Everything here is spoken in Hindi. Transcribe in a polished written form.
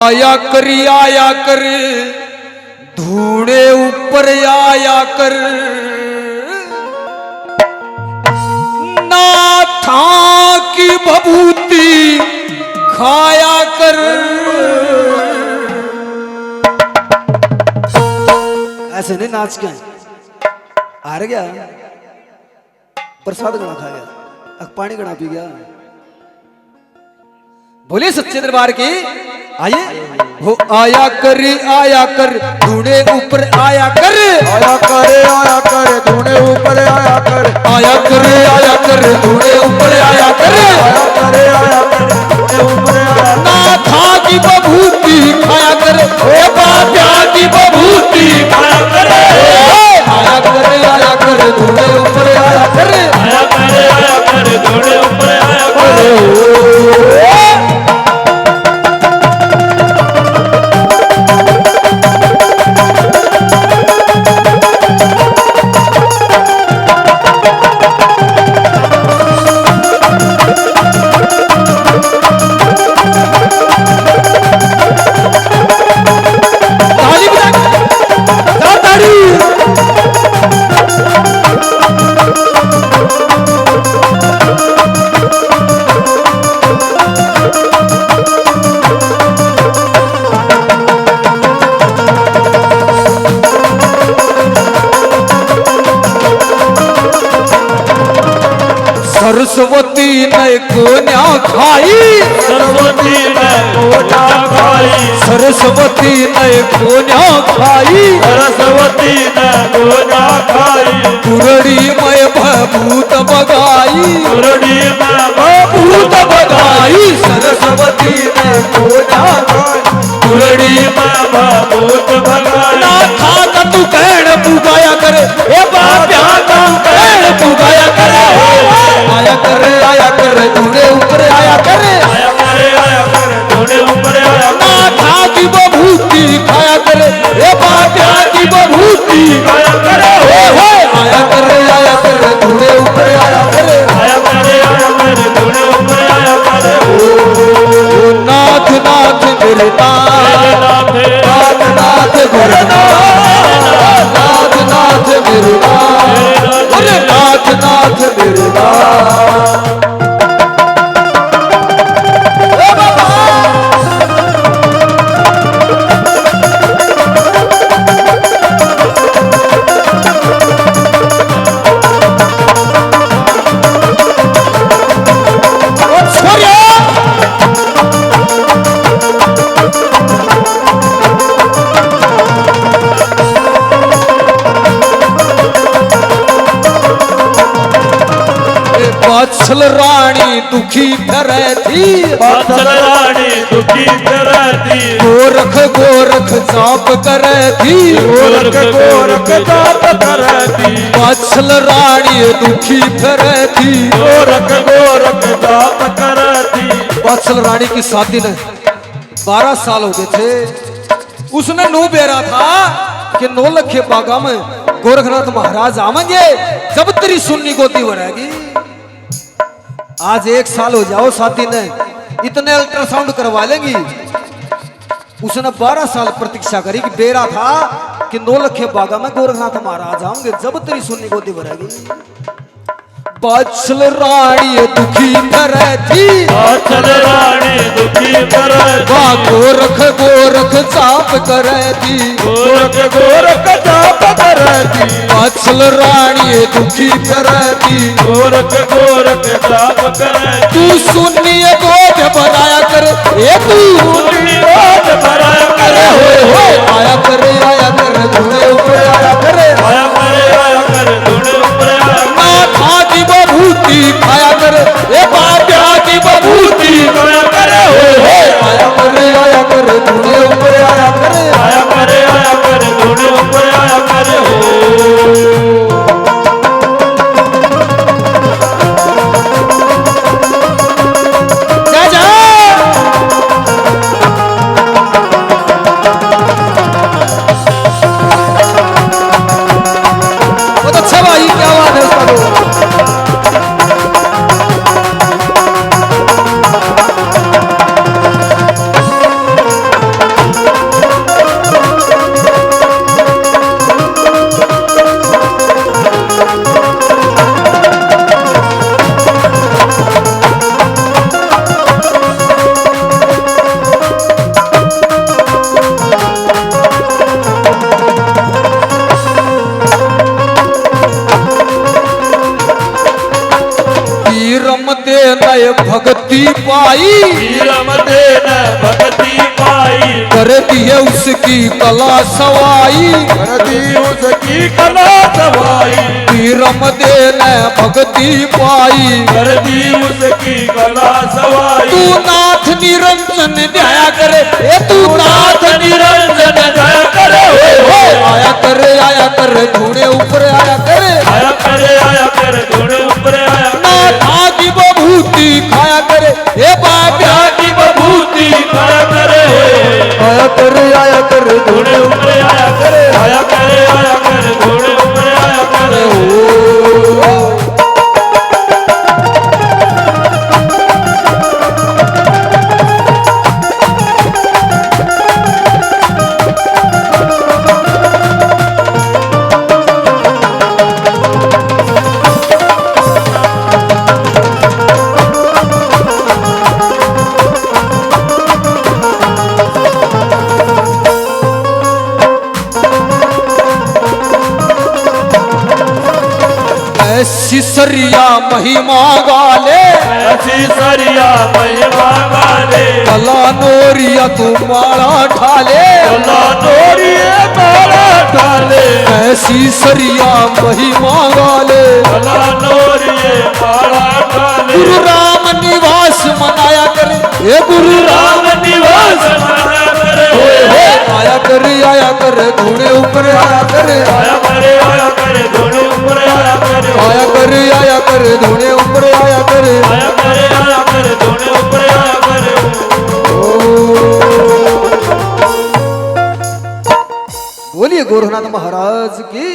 आया कर धूड़े ऊपर आया कर नाथा की भभूति खाया कर। ऐसे नहीं नाच के हार गया, प्रसाद गणा खा गया, पानी गणा पी गया। बोले सच्चे दरबार की आइए हो आया कर धूड़े ऊपर आया कर धूने ऊपर आया कर धूड़े ऊपर आया कर नाथा की बभूति खाया कर बाप्या की बभूति खाया कर आया कर धूड़े ऊपर आया कर धूने ऊपर आया कर। सरस्वती ने कोन्या खाई सरस्वती ने कोन्या खाई सरस्वती ने कोन्या खाई सरस्वती ने कोन्या खाई कुरड़ी में भभूत बगाई कुरड़ी में भभूत बगाई सरस्वती ने कोन्या खाई कुरड़ी में भभूत बगाई नाथा का तू कहण पुगाया कर ए बाप्या का कहण पुगाया कर आया कर धूड़े ऊपर आया कर धूने ऊपर आया नाथा की बभूति खाया कर ए बाप्या की बभूति खाया कर आया कर धूड़े ऊपर आया कर धूने ऊपर आया कर। ओ नाथ नाथ मेरे नाथ नाथ गुरुनाथ नाथ नाथ मेरे नाथ अरे नाथ नाथ मेरे नाथ। बाछल रानी दुखी करे थी बाछल रानी दुखी करे थी गोरख गोरख जाप करे थी गोरख गोरख जाप करे थी बाछल रानी दुखी करे थी गोरख गोरख जाप करे थी। बाछल रानी की शादी ने 12 साल हो गए थे। उसने नो बेरा था कि 9 लखे बागा में गोरखनाथ महाराज आवेंगे जब तेरी सुन्नी गोदी बढ़ेगी। आज 1 साल हो जाओ साथी ने इतने अल्ट्रासाउंड करवा लेंगी। उसने 12 साल प्रतीक्षा करी कि बेरा था कि 9 लखे बागा में गोरखनाथ महाराज आएंगे जब तेरी सुन्नी गोदी भरेगी। बाछल रानी दुखी करे थी बाछल रानी दुखी करे थी गोरख गोरख चाप करे थी गोरख गोरख जाप करे थी बाछल रानी दुखी करे थी गोरख गोरख जाप करे थी। तू सुन्नी गोद बनाया कर ए तू सुन्नी गोद बनाया कर आया कर धूड़े ऊपर आया कर धूने ऊपर आया नाथा की बभूति खाया कर ए बाप्या की बभूति खाया कर आया कर धूड़े ऊपर आया कर धूने ऊपर आया कर। जा जाए भक्ति पाई हीरम देन भक्ति पाई कर दिए उसकी कला सवाई कर दी उसकी कला सवाई हीरम देन भक्ति पाई कर दी उसकी कला सवाई तू नाथ निरंजन ध्याया करे ए तू नाथ निरंजन जय करे आया कर धूने ऊपर आया करे आया कर धुन ऊपर आया नाथा की बभूति खाया करे ए बाबा की बभूति खाया करे आया कर धुन धूने ऊपर आया कर धुन ऊपर आया करे ऐसी सरिया महिमा गाले ऐसी सरिया महिमा गाले कला नोरिया तू माला ठाले कला नोरिए माला डाले ऐसी सरिया महिमा गाले कला नोरिए माला डाले गुरु राम निवास मनाया करे ए गुरु राम राम निवास मना करे आया कर धूने ऊपर आया करे आया करे धुन ऊपर आया करे आया कर धूने ऊपर आया करे आया करे धुन ऊपर आया करे बोलिए गोरखनाथ महाराज की